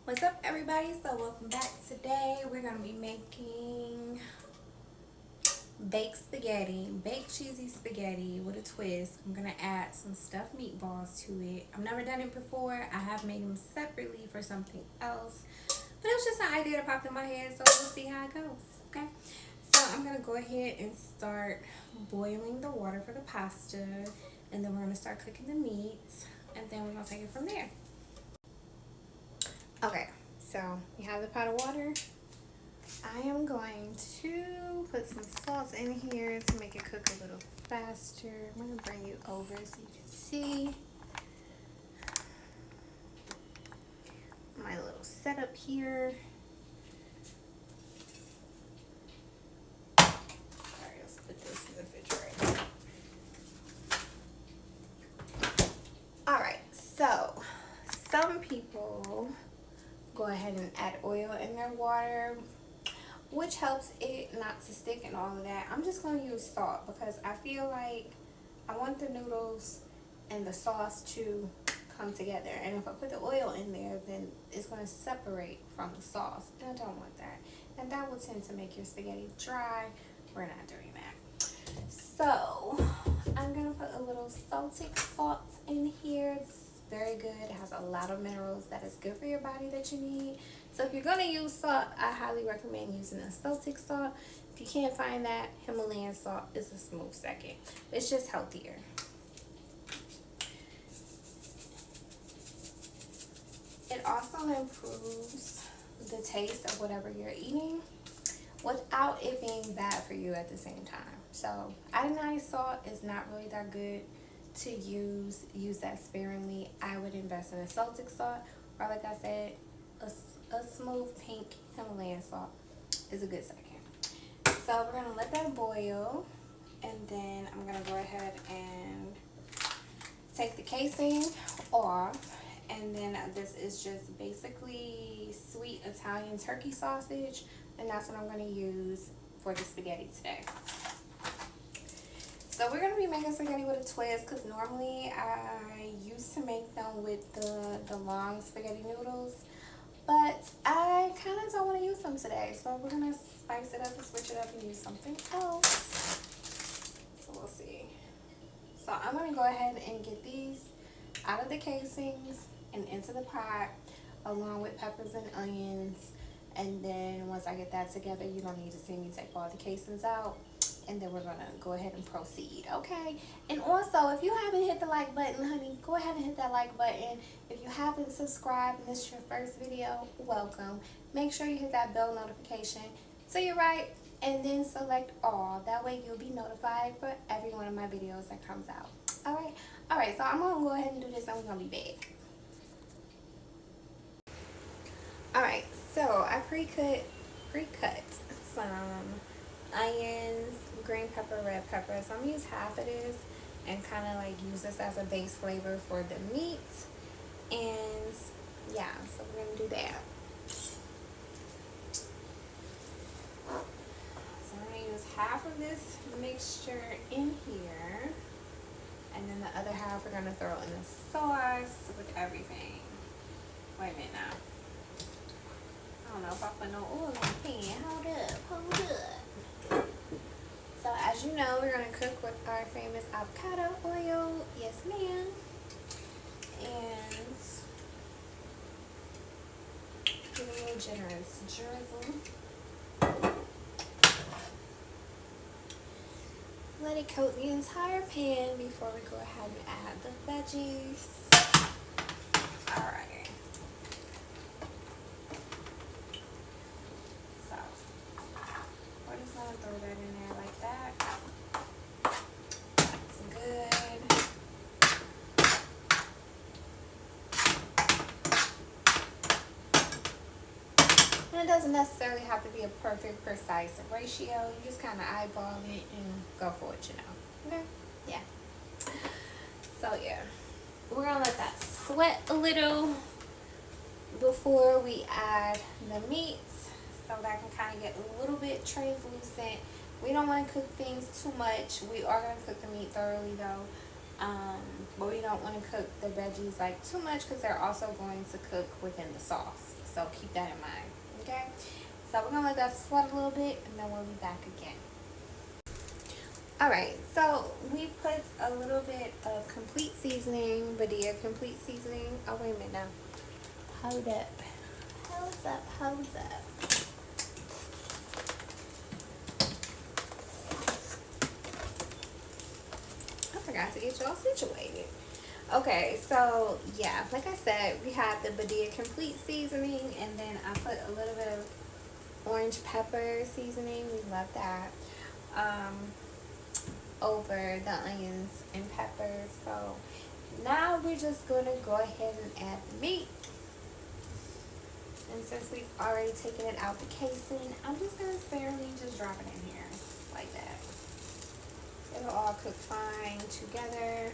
What's up, everybody? So welcome back. Today we're going to be making baked spaghetti, baked cheesy spaghetti with a twist. I'm going to add some stuffed meatballs to it. I've never done it before. I have made them separately for something else, but it was just an idea that popped in my head, so we'll see how it goes. Okay, so I'm going to go ahead and start boiling the water for the pasta, and then we're going to start cooking the meat, and then we're going to take it from there. Okay, so we have the pot of water. I am going to put some salt in here to make it cook a little faster. I'm going to bring you over so you can see my little setup here. Alright, let's put this in the refrigerator. Alright, so some people go ahead and add oil in their water, which helps it not to stick and all of that. I'm just going to use salt because I feel like I want the noodles and the sauce to come together, and if I put the oil in there, then it's going to separate from the sauce, and I don't want that, and that will tend to make your spaghetti dry. We're not doing that. So I'm going to put a little Celtic salt in here. It's very good. It has a lot of minerals that is good for your body that you need. So if you're going to use salt, I highly recommend using a Celtic salt. If you can't find that, Himalayan salt is a smooth second. It's just healthier. It also improves the taste of whatever you're eating without it being bad for you at the same time. So iodized salt is not really that good to use that sparingly. I would invest in a Celtic salt, or like I said, a smooth pink Himalayan salt is a good second. So we're gonna let that boil, and then I'm gonna go ahead and take the casing off, and then this is just basically sweet Italian turkey sausage, and that's what I'm gonna use for the spaghetti today. So we're going to be making spaghetti with a twist, because normally I used to make them with the long spaghetti noodles, but I kind of don't want to use them today. So we're going to spice it up and switch it up and use something else. So we'll see. So I'm going to go ahead and get these out of the casings and into the pot, along with peppers and onions. And then once I get that together, you don't need to see me take all the casings out. And then we're going to go ahead and proceed, okay? And also, if you haven't hit the like button, honey, go ahead and hit that like button. If you haven't subscribed and this is your first video, welcome. Make sure you hit that bell notification to your right, and then select all. That way you'll be notified for every one of my videos that comes out. All right, so I'm going to go ahead and do this, and we're going to be back. All right, so I pre-cut some onions, green pepper, red pepper. So I'm gonna use half of this and kind of like use this as a base flavor for the meat. And yeah, so we're gonna do that. So I'm gonna use half of this mixture in here, and then the other half we're gonna throw in the sauce with everything. Wait a minute now. I don't know if I put no oil in the pan. Hold up. So as you know, we're going to cook with our famous avocado oil. Yes, ma'am. And give a little generous drizzle. Let it coat the entire pan before we go ahead and add the veggies. Alright. Throw that in there like that. That's good. And it doesn't necessarily have to be a perfect, precise ratio. You just kind of eyeball it and go for it, you know. Okay? Yeah. So yeah, we're gonna let that sweat a little before we add the meat, so that can kind of get a little bit translucent. We don't want to cook things too much. We are going to cook the meat thoroughly though, but we don't want to cook the veggies like too much, because they're also going to cook within the sauce. So keep that in mind, okay? So we're gonna let that sweat a little bit, and then we'll be back again. Alright, so we put a little bit of complete seasoning, Badia complete seasoning. Oh, wait a minute now. Hold up. Hold up, hold up. I forgot to get y'all situated. Okay, so yeah, like I said, we have the Badia complete seasoning, and then I put a little bit of orange pepper seasoning. We love that. Over the onions and peppers. So now we're just gonna go ahead and add the meat. And since we've already taken it out the casing, I'm just gonna sparingly just drop it in here like that. It'll all cook fine together.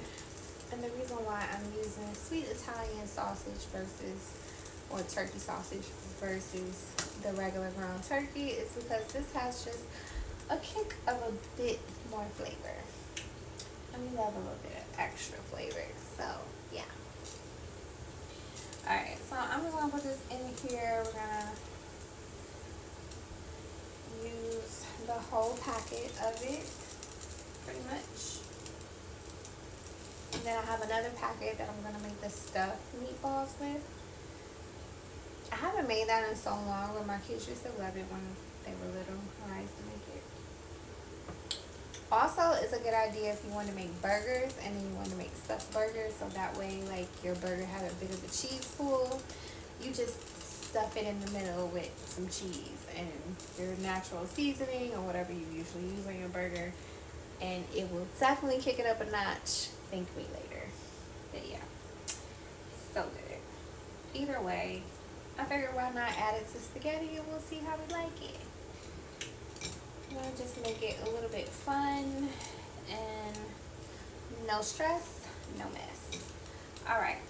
And the reason why I'm using sweet Italian sausage or turkey sausage versus the regular ground turkey is because this has just a kick of a bit more flavor. And we love a little bit of extra flavor, so yeah. Alright, so I'm just gonna put this in here. We're gonna use the whole packet of it, pretty much. And then I have another packet that I'm gonna make the stuffed meatballs with. I haven't made that in so long, but my kids used to love it when they were little, when I used to make it. Also, it's a good idea if you want to make burgers and then you want to make stuffed burgers, so that way, like, your burger has a bit of a cheese pool. You just stuff it in the middle with some cheese and your natural seasoning or whatever you usually use on your burger, and it will definitely kick it up a notch. Thank me later. But yeah, so good. Either way, I figured why not add it to spaghetti and we'll see how we like it. I'm gonna just make it a little bit fun and no stress, no mess. Alright,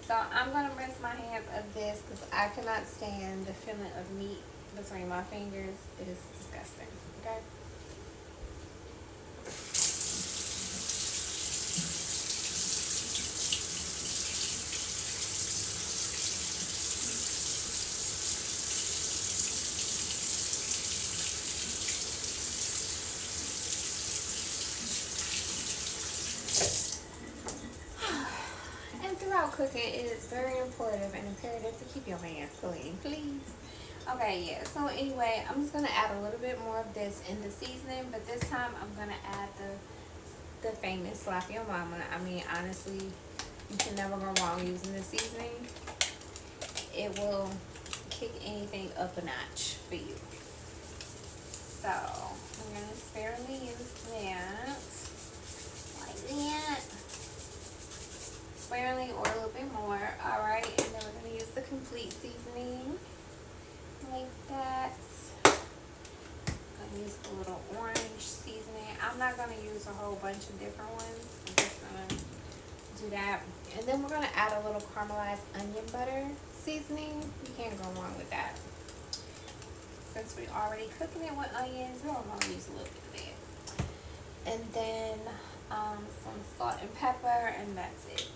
so I'm gonna rinse my hands of this because I cannot stand the feeling of meat between my fingers. It is disgusting, okay? Cooking, it is very important and imperative to keep your hands clean, please. Okay, yeah, so anyway, I'm just gonna add a little bit more of this in the seasoning, but this time I'm gonna add the famous Slap Your Mama. I mean, honestly, you can never go wrong using the seasoning. It will kick anything up a notch for you. So I'm gonna sparingly use that, like that. Sparingly or a little bit more. Alright, and then we're going to use the complete seasoning like that. I'm going to use a little orange seasoning. I'm not going to use a whole bunch of different ones. I'm just going to do that. And then we're going to add a little caramelized onion butter seasoning. You can't go wrong with that. Since we're already cooking it with onions, we're going to use a little bit of that. And then some salt and pepper, and that's it.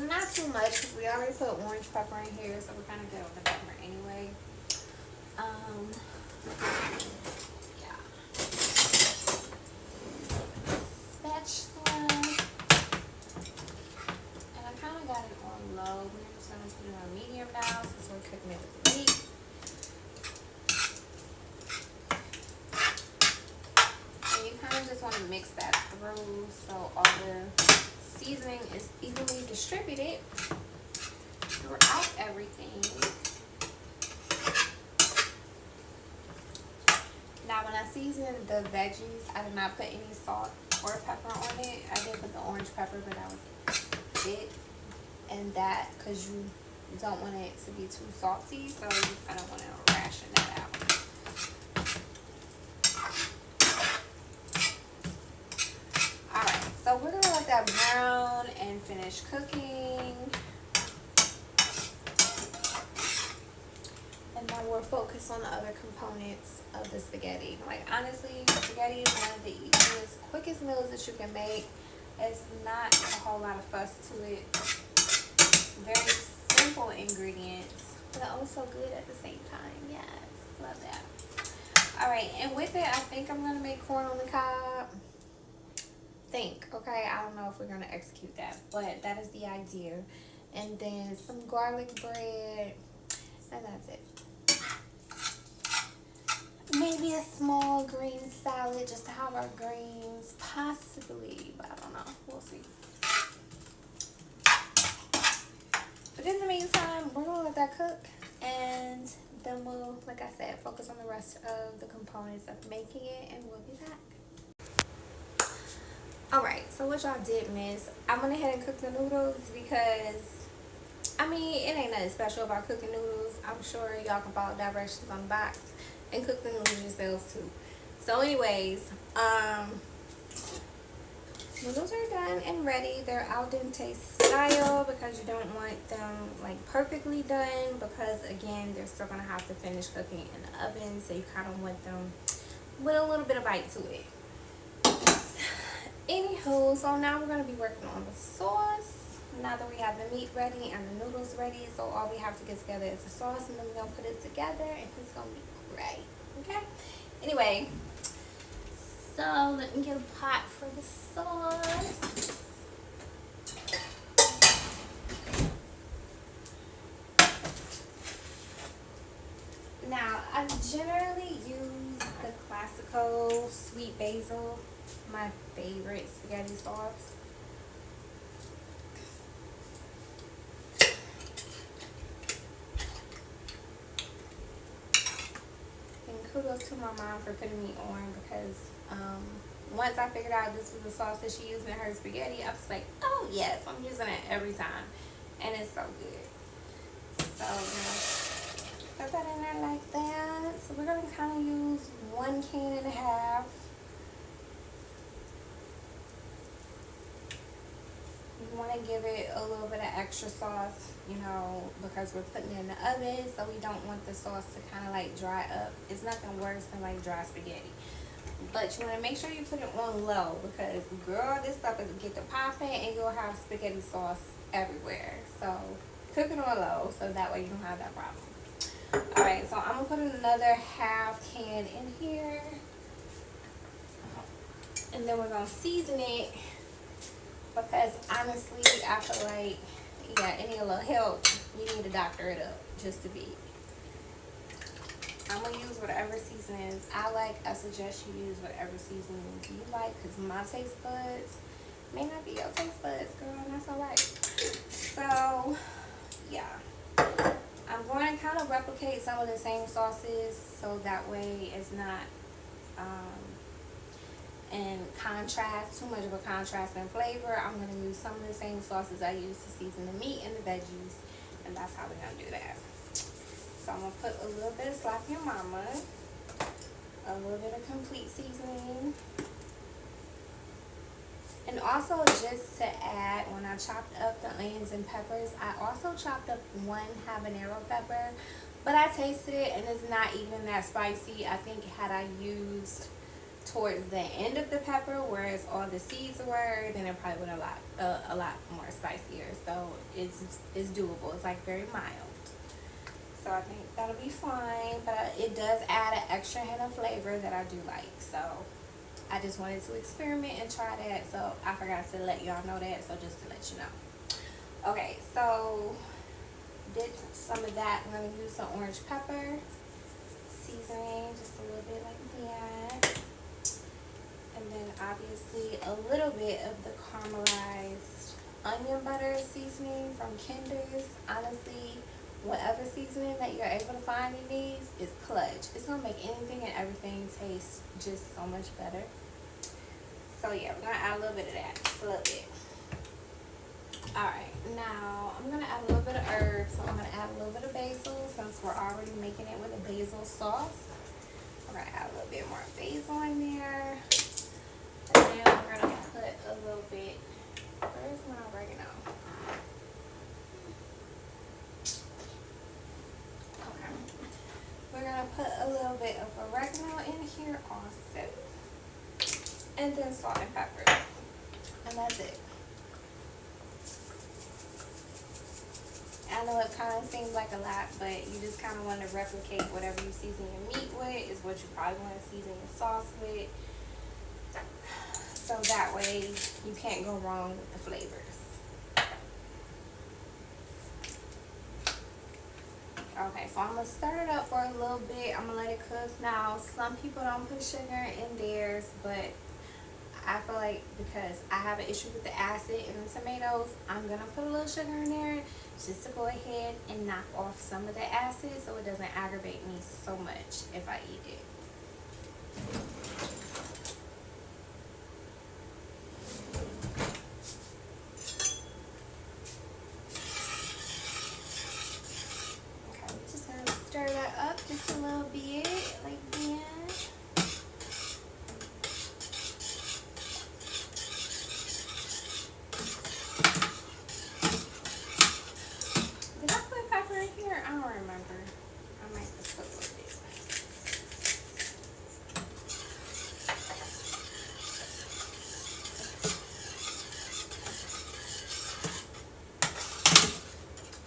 Not too much because we already put orange pepper in here, so we're kind of good with the pepper anyway. Yeah. Spatula. And I kind of got it on low. We're just going to put it on medium now since we're cooking it with the meat. And you kind of just want to mix that through so all the seasoning is evenly distributed throughout everything. Now when I seasoned the veggies, I did not put any salt or pepper on it. I did put the orange pepper, but that was it. And that, because you don't want it to be too salty, so I don't want to ration that out. So we're going to let that brown and finish cooking. And And now we'll focus on the other components of the spaghetti. Like honestly, spaghetti is one of the easiest, quickest meals that you can make. It's not a whole lot of fuss to it. Very simple ingredients, but also good at the same time. Yes, love that. All right, and with it, I think I'm gonna make corn on the cob. Okay, I don't know if we're gonna execute that, but that is the idea. And then some garlic bread, and that's it. Maybe a small green salad just to have our greens, possibly, but I don't know. We'll see. But in the meantime, we're gonna let that cook, and then we'll, like I said, focus on the rest of the components of making it, and we'll be back. Alright, so what y'all did miss, I went ahead and cooked the noodles because, I mean, it ain't nothing special about cooking noodles. I'm sure y'all can follow directions on the box and cook the noodles yourselves too. So anyways, noodles are done and ready. They're al dente style because you don't want them like perfectly done, because again, they're still gonna have to finish cooking in the oven, so you kind of want them with a little bit of bite to it. Anywho, so now we're gonna be working on the sauce. Now that we have the meat ready and the noodles ready, so all we have to get together is the sauce, and then we're gonna put it together, and it's gonna be great. Okay. Anyway, so let me get a pot for the sauce. Now, I generally use the classical sweet basil, my favorite spaghetti sauce. And kudos to my mom for putting me on, because once I figured out this was the sauce that she used in her spaghetti, I was like, oh yes, I'm using it every time. And it's so good. So, put that in there like that. So we're going to kind of use 1.5 cans. You want to give it a little bit of extra sauce, you know, because we're putting it in the oven, so we don't want the sauce to kind of like dry up. It's nothing worse than like dry spaghetti. But you want to make sure you put it on low, because girl, this stuff will get to popping and you'll have spaghetti sauce everywhere. So cook it on low so that way you don't have that problem. Alright, so I'm going to put another 1/2 can in here. And then we're going to season it, because honestly, I feel like, yeah, it needs a little help. You need to doctor it up just to be. I'm going to use whatever seasonings I suggest you use whatever seasonings you like, because my taste buds may not be your taste buds, girl, and that's alright. So, yeah. I'm going to kind of replicate some of the same sauces, so that way it's not in contrast, too much of a contrast in flavor. I'm going to use some of the same sauces I use to season the meat and the veggies, and that's how we're going to do that. So I'm going to put a little bit of Slap Your Mama, a little bit of complete seasoning, and also just to add, when I chopped up the onions and peppers, I also chopped up 1 habanero pepper, but I tasted it and it's not even that spicy. I think had I used towards the end of the pepper, whereas all the seeds were, then it probably would have a lot more spicier. So it's doable. It's like very mild. So I think that'll be fine, but it does add an extra hint of flavor that I do like. So I just wanted to experiment and try that, so I forgot to let y'all know that, so just to let you know. Okay, so did some of that. I'm going to use some orange pepper seasoning, just a little bit like that. And then obviously a little bit of the caramelized onion butter seasoning from Kinder's. Honestly, whatever seasoning that you're able to find in these is clutch. It's going to make anything and everything taste just so much better. So yeah, we're going to add a little bit of that, just a little bit. Alright, now I'm going to add a little bit of herbs. So I'm going to add a little bit of basil, since we're already making it with a basil sauce. We're going to add a little bit more basil in there. And then we're going to put a little bit, where's my oregano? Okay. gonna put a little bit of oregano in here also. And then salt and pepper. And that's it. I know it kind of seems like a lot, but you just kind of want to replicate whatever you season your meat with is what you probably want to season your sauce with. So that way you can't go wrong with the flavors. Okay, so I'm going to stir it up for a little bit. I'm going to let it cook. Now, some people don't put sugar in theirs, but I feel like because I have an issue with the acid in the tomatoes, I'm going to put a little sugar in there just to go ahead and knock off some of the acid so it doesn't aggravate me so much if I eat it. Okay, we're just going to stir that up just a little bit like that. I don't remember. I might just put a little bit.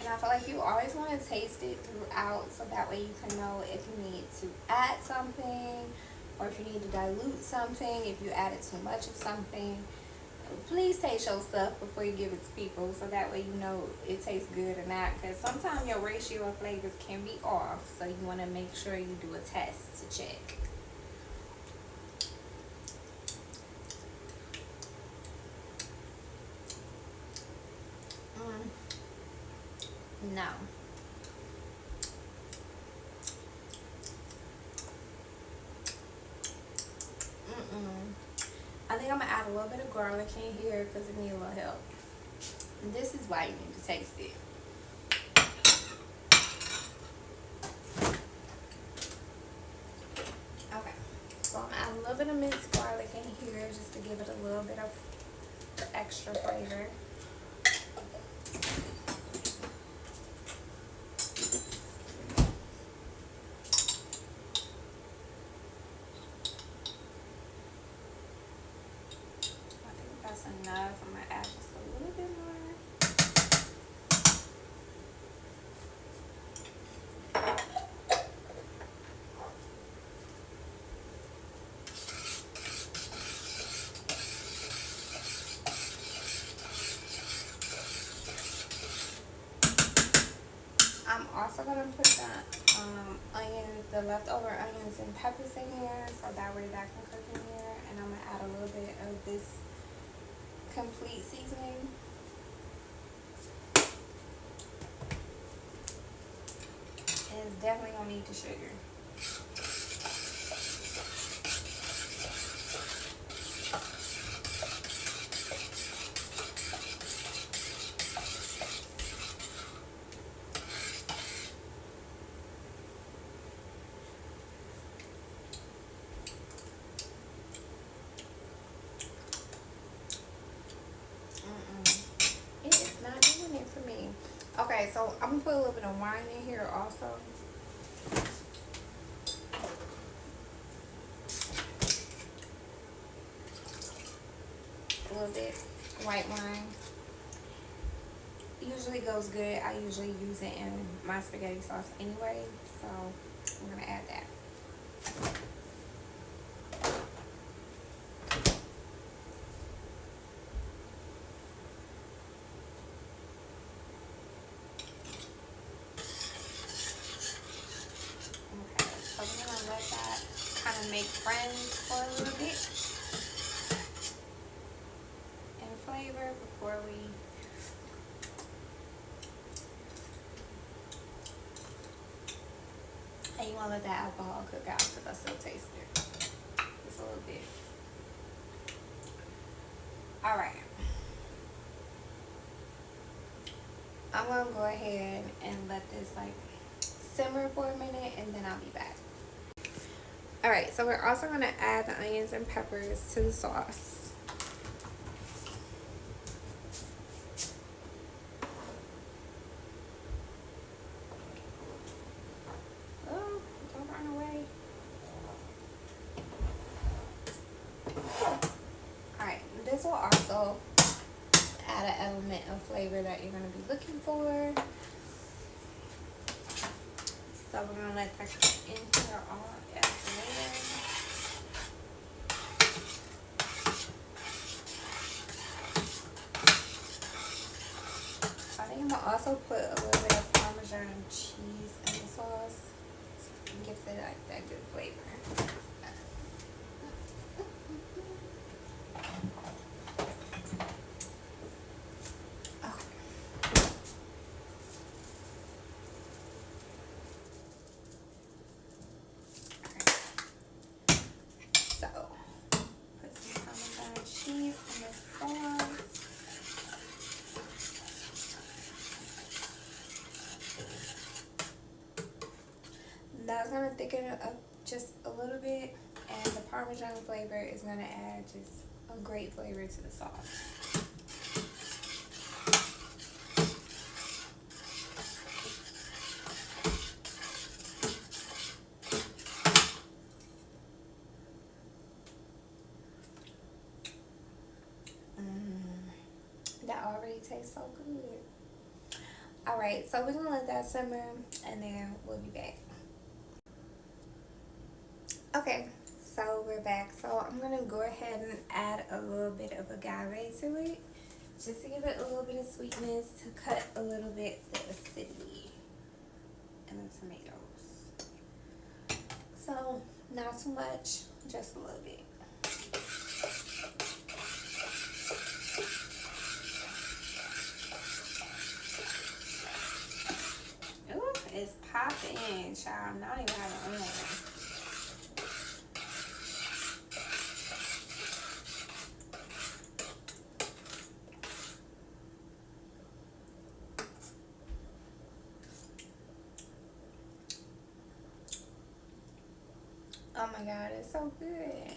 And I feel like you always want to taste it throughout so that way you can know if you need to add something or if you need to dilute something, if you added too much of something. Please taste your stuff before you give it to people so that way you know it tastes good or not, because sometimes your ratio of flavors can be off, so you want to make sure you do a test to check. No. I think I'm going to add a little bit of garlic in here because it needs a little help. And this is why you need to taste it. Okay. So I'm going to add a little bit of minced garlic in here just to give it a little bit of extra flavor. Enough. I'm going to add just a little bit more. I'm also going to put the leftover onions and peppers in here so that way that can cook in here. And I'm going to add a little bit of this complete seasoning. And it's definitely gonna need the sugar. For me. Okay, so I'm gonna put a little bit of wine in here also. A little bit white wine. Usually goes good. I usually use it in my spaghetti sauce anyway, so I'm gonna add that. Make friends for a little bit in flavor before we and you want to let that alcohol cook out because I still taste it just a little bit. Alright, I'm gonna go ahead and let this like simmer for a minute and then I'll be back. Alright, so we're also going to add the onions and peppers to the sauce. Oh, don't run this will also add an element of flavor that you're going to be looking for. So we're going to let that get into here all as well. I think I'm going to also put a little bit of Parmesan cheese in the sauce. It gives it like that good flavor. That's going to thicken it up just a little bit, and the Parmesan flavor is going to add just a great flavor to the sauce. That already tastes so good. Alright, so we're going to let that simmer, and then we'll be back. Okay, so we're back. So I'm going to go ahead and add a little bit of agave to it, just to give it a little bit of sweetness, to cut a little bit the acidity in the tomatoes. So not too much, just a little bit. Ooh, it's popping, child. I'm not even having onion. Oh my god, it's so good.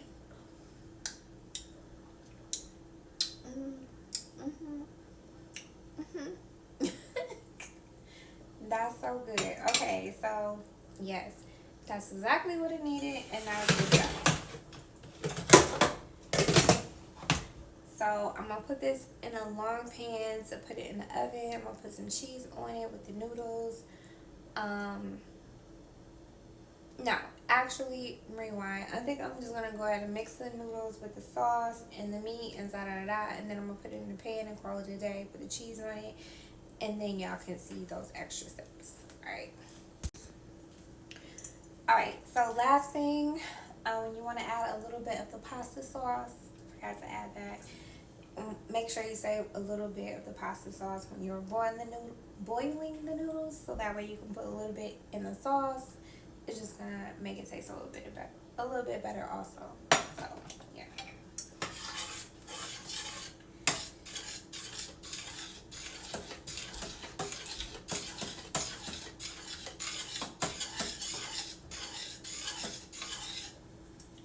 That's so good. Okay, so yes, that's exactly what it needed, and now it's good. So I'm gonna put this in a long pan to put it in the oven. I'm gonna put some cheese on it with the noodles. No, actually, rewind. I think I'm just gonna go ahead and mix the noodles with the sauce and the meat and and then I'm gonna put it in the pan and call it a day. Put the cheese on it, and then y'all can see those extra steps. All right. So last thing, you want to add a little bit of the pasta sauce. Forgot to add that. Make sure you save a little bit of the pasta sauce when you're boiling the noodles, so that way you can put a little bit in the sauce. It's just gonna make it taste a little bit better also. So yeah.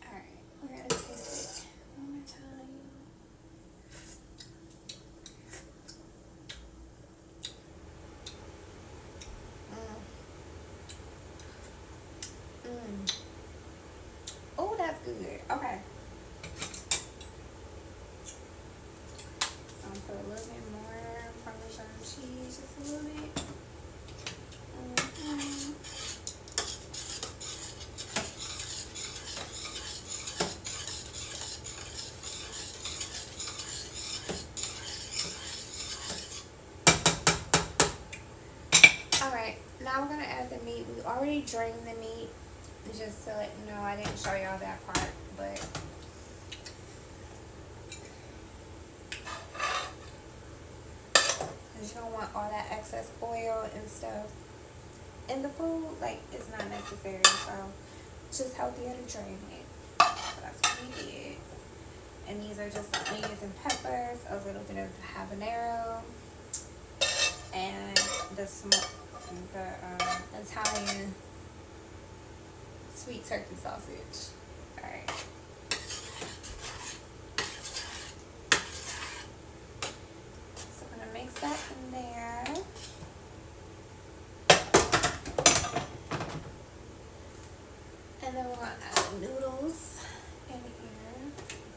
All right, we're gonna taste it one more time. Oh, that's good. Okay. I'm gonna put a little bit more Parmesan cheese, just a little bit. Alright, now we're gonna add the meat. We already drained the meat. Just to let you know, I didn't show y'all that part, but because you don't want all that excess oil and stuff in the food, like, it's not necessary. So it's just healthier to drain it. So that's what we did. And these are just the onions and peppers, a little bit of habanero, and the Italian sweet turkey sausage. Alright. So I'm going to mix that in there. And then we're going to add the noodles in here.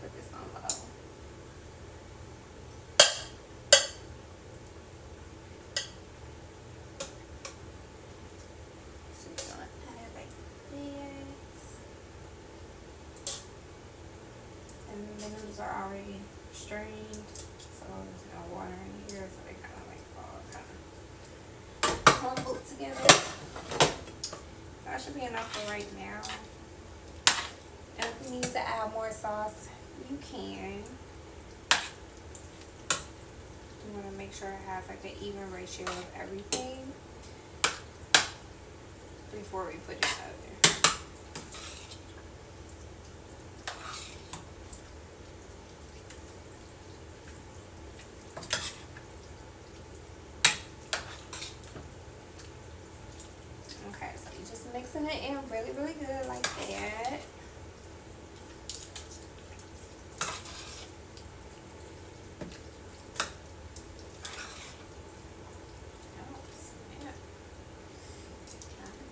Put this on low. and the noodles are already strained, so there's no water in here, so they kind of like all kind of crumbled together. That should be enough for right now. And if you need to add more sauce, you can. You want to make sure it has like an even ratio of everything before we put it out there. Okay, so you're just mixing it in really, really good like that.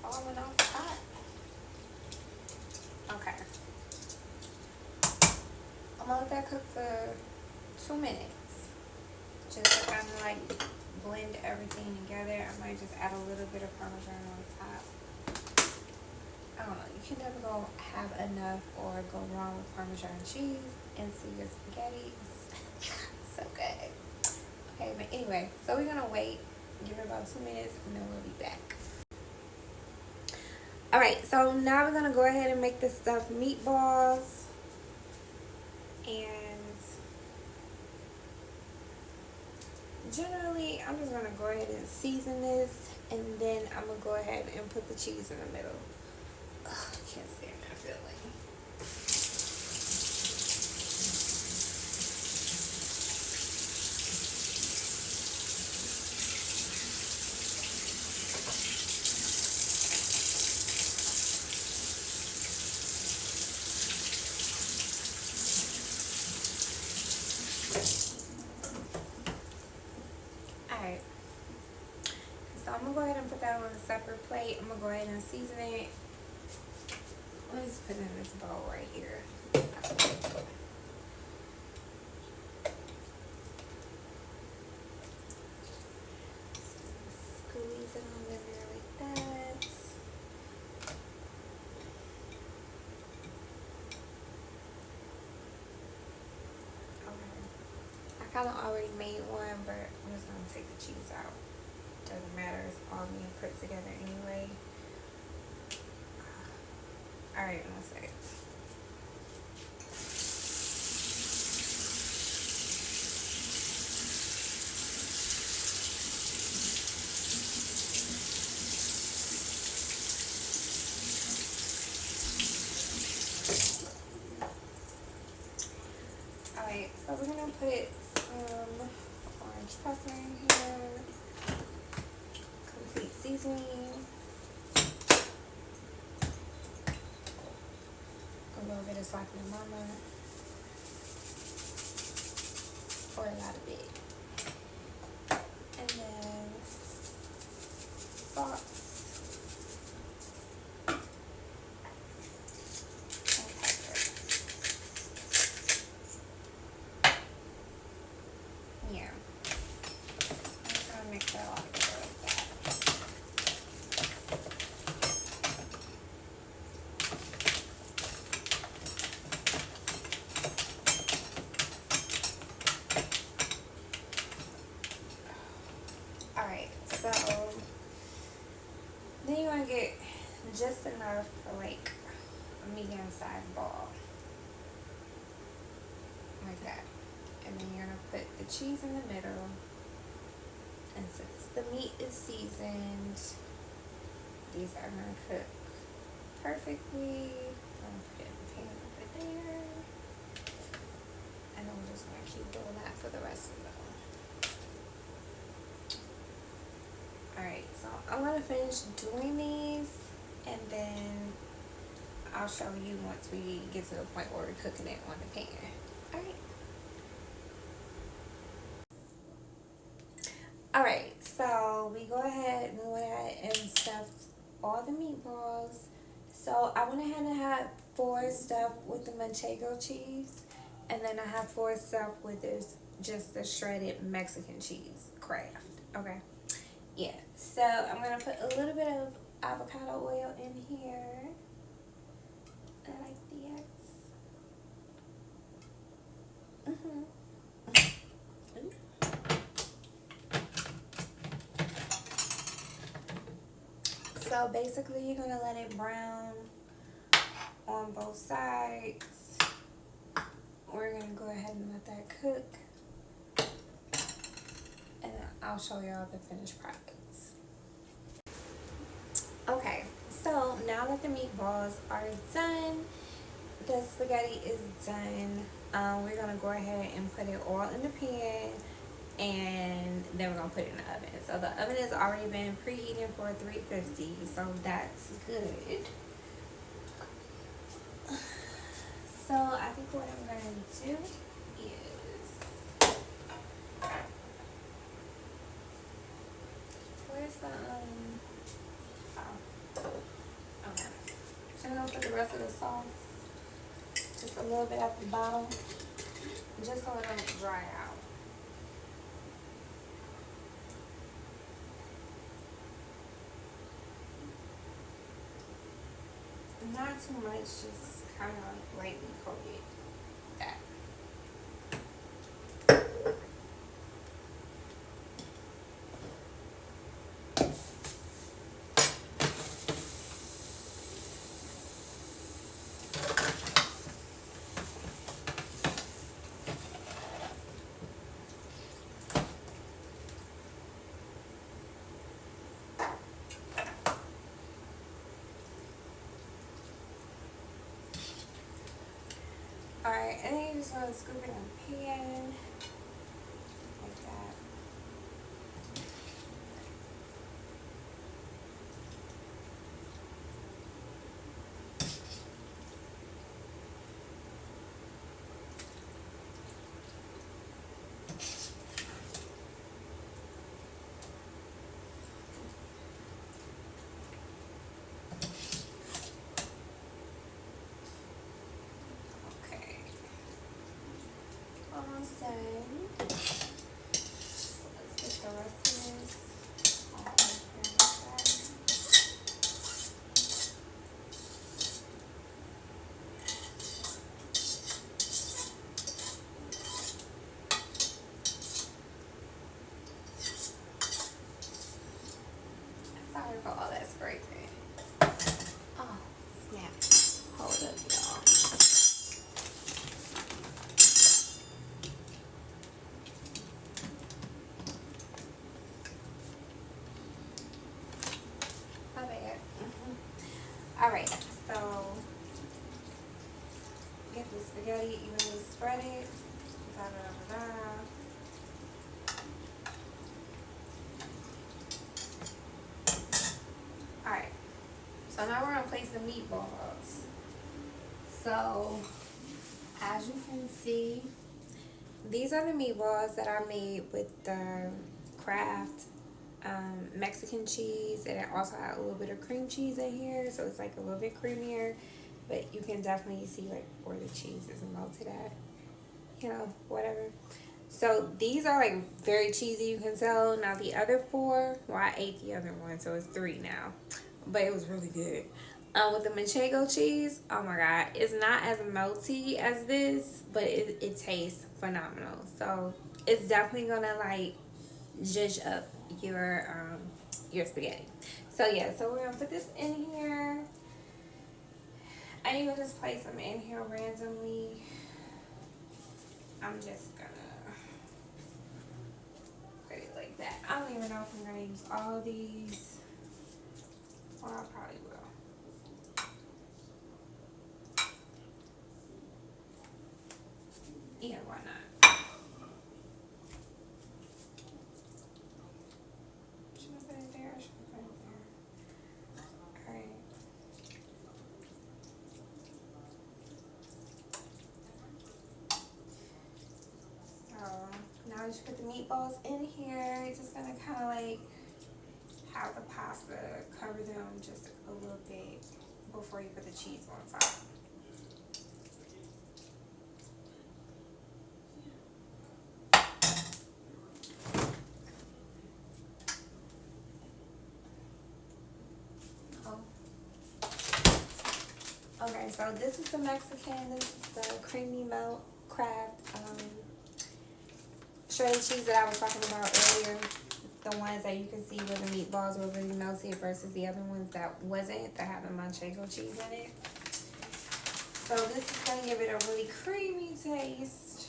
Falling off the pot. Okay. I'm gonna let that cook for 2 minutes. Just to kind of like blend everything together. I might just add a little bit of Parmesan on top. I don't know. You can never go have enough or go wrong with Parmesan cheese into your spaghetti. It's so good. Okay, but anyway, so we're gonna wait. Give it about 2 minutes and then we'll be back. Alright, so now we're going to go ahead and make the stuffed meatballs. And generally, I'm just going to go ahead and season this. And then I'm going to go ahead and put the cheese in the middle. Ugh, I can't stand that feeling. Alright, so I'm going to go ahead and put that on a separate plate. I'm going to go ahead and season it. Let me just put it in this bowl right here. Squeeze it on in there like that. I kind of already made one, but I'm just going to take the cheese out. Doesn't matter, it's all being put together anyway. Alright, one second. Alright, so we're going to put some orange pepper in here. Complete seasoning. A little bit of salt and mama. Or a lot of it. And then salt. Yeah. I'm just going to mix that all together like that. Alright, so then you want to get just enough for like a medium-sized ball. Like that. And then you're going to put the cheese in the middle. And since the meat is seasoned, these are going to cook perfectly. I'm going to put it in the pan over there. And I'm just going to keep doing that for the rest of them. Alright, so I'm going to finish doing these. And then I'll show you once we get to the point where we're cooking it on the pan. Alright. Alright, so we go ahead and went ahead and stuffed all the meatballs. So I went ahead and had 4 stuffed with the Manchego cheese. And then I have 4 stuffed with this, just the shredded Mexican cheese, Kraft. Okay. Yeah, so I'm going to put a little bit of avocado oil in here. I like the X. So basically you're gonna let it brown on both sides. We're gonna go ahead and let that cook. And then I'll show y'all the finished products. Okay, so now that the meatballs are done, the spaghetti is done. We're gonna go ahead and put it all in the pan, and then we're gonna put it in the oven. So the oven has already been preheating for 350, so that's good. So I think what I'm gonna do is, where's the oh, okay. So I'm gonna put the rest of the sauce just a little bit at the bottom, just so it don't dry out. Not too much, just kind of lightly coat it. That. Alright, and then you just want to scoop it in the pan, like that. Almost done. So let's get the rest of this all over like that. Sorry for all that scraping. Oh, snap. Hold up, y'all. Alright, so get the spaghetti, evenly spread it. Da, da, da, da. Alright, so now we're going to place the meatballs. So, as you can see, these are the meatballs that I made with the Kraft Mexican cheese, and it also had a little bit of cream cheese in here, so it's like a little bit creamier, but you can definitely see like where the cheese is melted at, you know, whatever. So these are like very cheesy, you can tell. Now the other four, well, I ate the other one, so it's 3 now, but it was really good. With the manchego cheese, oh my god, it's not as melty as this, but it tastes phenomenal. So it's definitely gonna like zhuzh up your spaghetti. So yeah, so we're gonna put this in here. I ain't gonna just place them in here randomly. I'm just gonna put it like that. I don't even know if I'm gonna use all of these. Well, I probably will. Yeah, why not? Should I put it there or should I put it there? Alright. So now I just put the meatballs in here. It's just gonna kind of like have the pasta cover them just a little bit before you put the cheese on top. Okay, so this is the Mexican, this is the creamy milk Kraft shredded cheese that I was talking about earlier. the ones that you can see where the meatballs were really melted versus the other ones that wasn't, that have the manchego cheese in it. So this is going to give it a really creamy taste.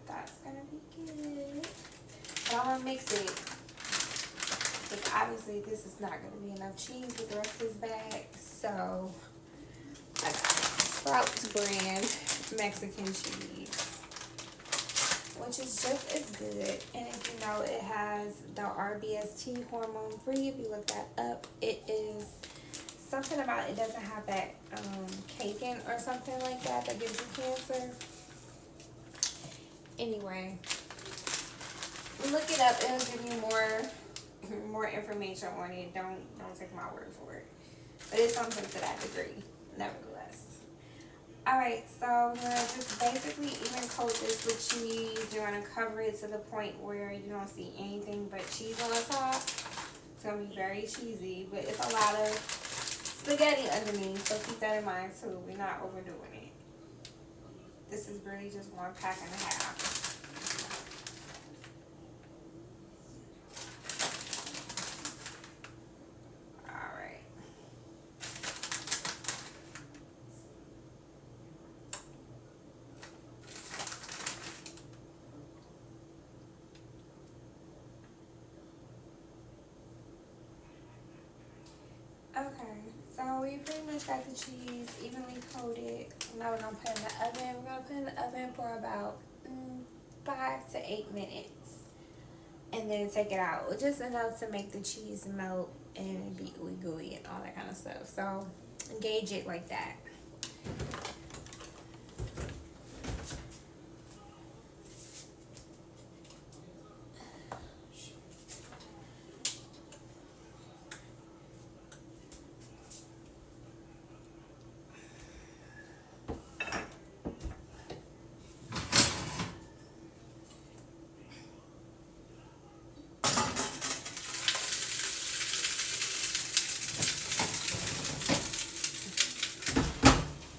That's going to be good. But I'm going to mix it. Because obviously this is not going to be enough cheese with the rest of this bag. So I got Sprouts brand Mexican cheese, which is just as good. And if you know, it has the RBST, hormone free. If you look that up, it is something about it doesn't have that caking or something like that that gives you cancer. Anyway, look it up. It'll give you more information on it. Don't take my word for it. But it's something to that degree, nevertheless. Alright, so I'm going to just basically even coat this with cheese. You're going to cover it to the point where you don't see anything but cheese on the top. It's going to be very cheesy, but it's a lot of spaghetti underneath, so keep that in mind too. We're not overdoing it. This is really just 1.5 packs. Okay, so we pretty much got the cheese evenly coated. Now we're going to put it in the oven. We're going to put it in the oven for about 5 to 8 minutes. And then take it out. Just enough to make the cheese melt and be ooey gooey and all that kind of stuff. So, gauge it like that.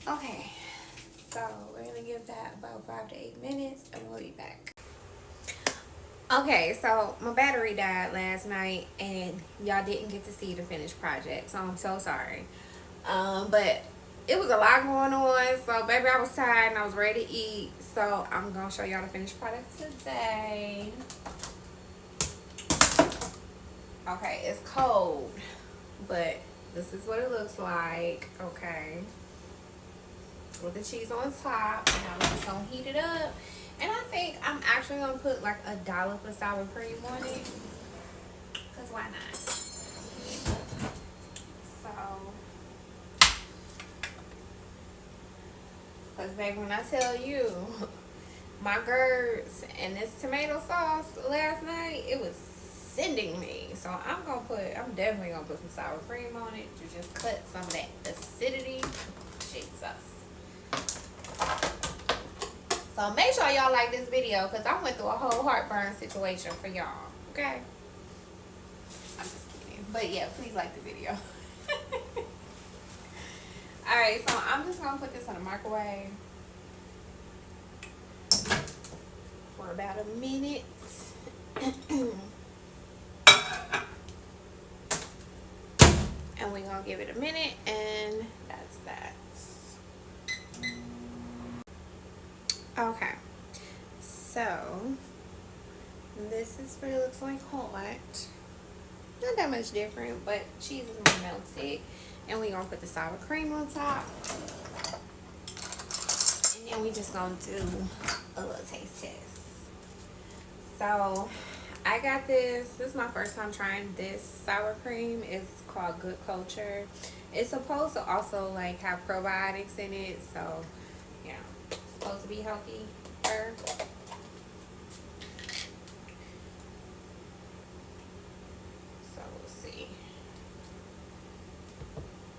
Okay, so we're gonna give that about 5 to 8 minutes and we'll be back. Okay, so my battery died last night and y'all didn't get to see the finished project, so I'm so sorry. But it was a lot going on, so baby, I was tired and I was ready to eat, so I'm gonna show y'all the finished product today. Okay, it's cold, but this is what it looks like. Okay, with the cheese on top. Now we're just gonna heat it up, and I think I'm actually gonna put like a dollop of sour cream on it, cause why not? So, cause baby, when I tell you my girds and this tomato sauce last night, it was sending me. So I'm definitely gonna put some sour cream on it to just cut some of that acidity. Jesus. So make sure y'all like this video, because I went through a whole heartburn situation for y'all. Okay? I'm just kidding. But yeah, please like the video. Alright, so I'm just going to put this in the microwave for about a minute. And we're going to give it a minute, and that's that. Okay, so this is what it looks like hot. Not that much different, but cheese is more melted. And we're gonna put the sour cream on top. And then we just gonna do a little taste test. So I got this. This is my first time trying this sour cream. It's called Good Culture. It's supposed to also like have probiotics in it, so yeah. Supposed to be healthy. So we'll see.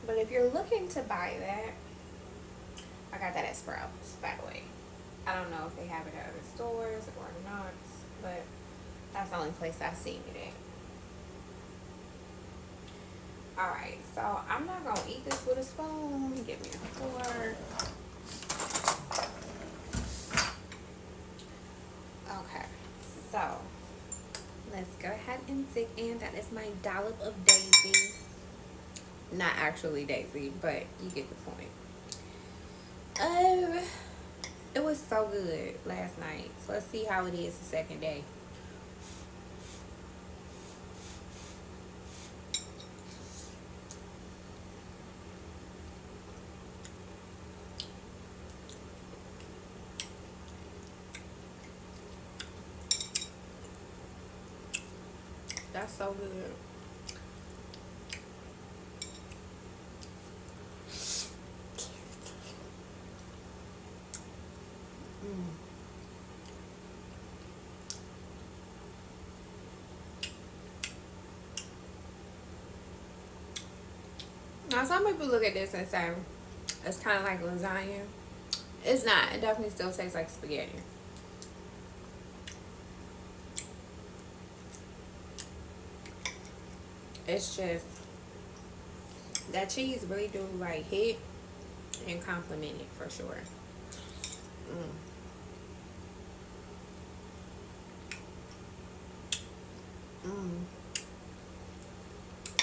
But if you're looking to buy that, I got that at Sprouts, by the way. I don't know if they have it at other stores or not, but that's the only place I've seen it at. Alright, so I'm not going to eat this with a spoon. Give me a fork. Okay, so let's go ahead is my dollop of Daisy. Not actually Daisy, but you get the point. It was so good last night. So let's see how it is the second day. That's so good. Now, some people look at this and say it's kind of like lasagna. It's not. It definitely still tastes like spaghetti. It's just that cheese really do like hit and complement it for sure.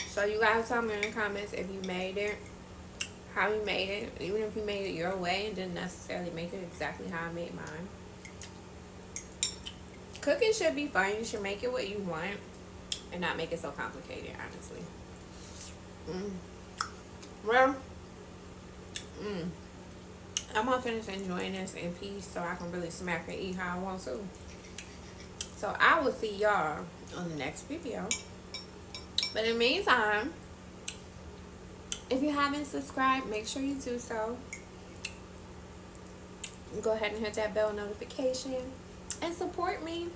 So you guys tell me in the comments if you made it, how you made it, even if you made it your way and didn't necessarily make it exactly how I made mine. Cooking should be fun. You should make it what you want and not make it so complicated, honestly. Well, I'm gonna finish enjoying this in peace so I can really smack and eat how I want to. So I will see y'all on the next video. But in the meantime, if you haven't subscribed, make sure you do so. Go ahead and hit that bell notification and support me.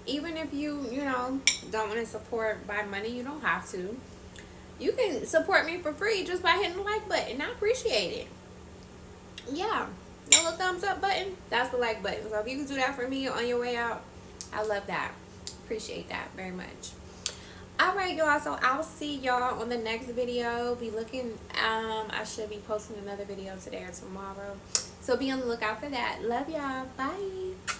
Even if you don't want to support by money, you don't have to. You can support me for free just by hitting the like button. I appreciate it. Yeah, the little thumbs up button, that's the like button. So if you can do that for me on your way out, I love that. Appreciate that very much. Alright, y'all, so I'll see y'all on the next video. Be looking, I should be posting another video today or tomorrow. So be on the lookout for that. Love y'all. Bye.